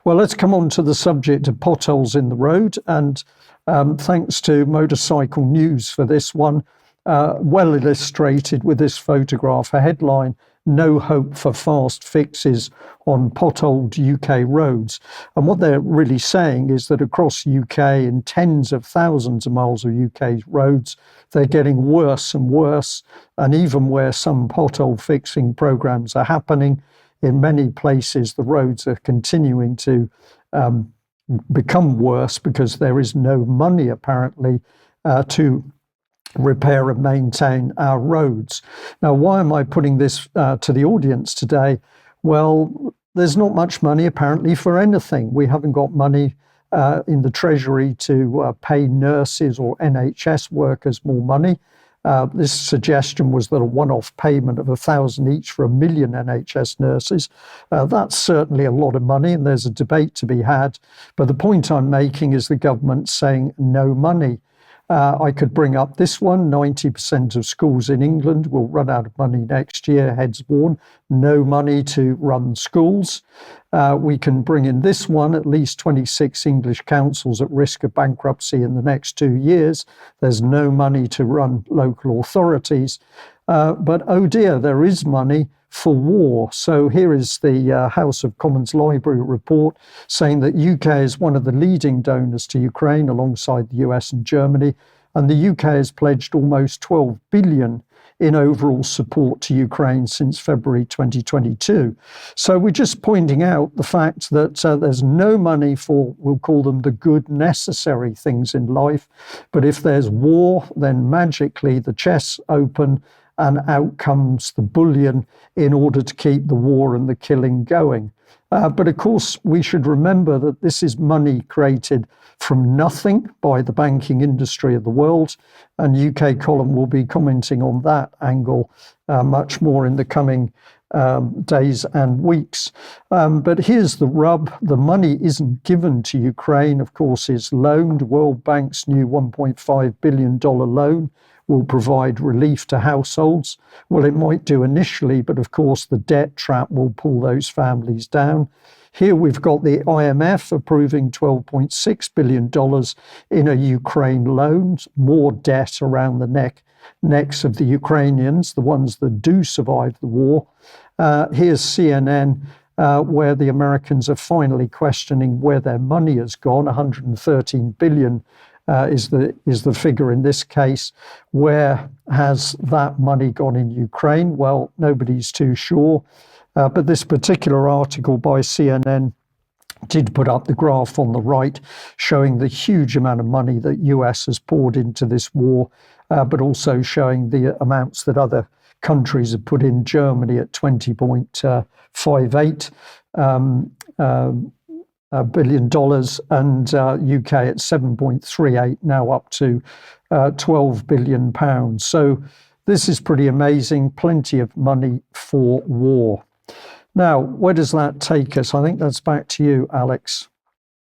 Well, let's come on to the subject of potholes in the road. And thanks to Motorcycle News for this one, well illustrated with this photograph, a headline, "No hope for fast fixes on potholed UK roads." And what they're really saying is that across UK and tens of thousands of miles of UK roads, they're getting worse and worse. And even where some pothole fixing programs are happening, in many places the roads are continuing to become worse because there is no money apparently to repair and maintain our roads. Now, why am I putting this to the audience today? Well, there's not much money apparently for anything. We haven't got money in the Treasury to pay nurses or NHS workers more money. This suggestion was that a one-off payment of £1,000 each for 1 million NHS nurses. That's certainly a lot of money, and there's a debate to be had. But the point I'm making is the government saying no money. I could bring up this one. 90% of schools in England will run out of money next year, heads worn. No money to run schools. We can bring in this one, at least 26 English councils at risk of bankruptcy in the next 2 years. There's no money to run local authorities. But oh dear, there is money for war. So here is the House of Commons Library report saying that UK is one of the leading donors to Ukraine alongside the US and Germany, and the UK has pledged almost 12 billion in overall support to Ukraine since February 2022. So we're just pointing out the fact that there's no money for, we'll call them the good necessary things in life, but if there's war, then magically the chests open and out comes the bullion in order to keep the war and the killing going. But of course, we should remember that this is money created from nothing by the banking industry of the world. And UK Column will be commenting on that angle much more in the coming days and weeks. But here's the rub. The money isn't given to Ukraine, of course, it's loaned. World Bank's new $1.5 billion loan will provide relief to households. Well, it might do initially, but of course the debt trap will pull those families down. Here we've got the IMF approving $12.6 billion in a Ukraine loan, more debt around the necks of the Ukrainians, the ones that do survive the war. Here's CNN, where the Americans are finally questioning where their money has gone. 113 billion is the figure in this case. Where has that money gone in Ukraine? Well, nobody's too sure. But this particular article by CNN did put up the graph on the right showing the huge amount of money that US has poured into this war, but also showing the amounts that other countries have put in. Germany at 20.58 billion dollars, and UK at 7.38, now up to 12 billion pounds. So this is pretty amazing. Plenty of money for war. Now, where does that take us? I think that's back to you, Alex.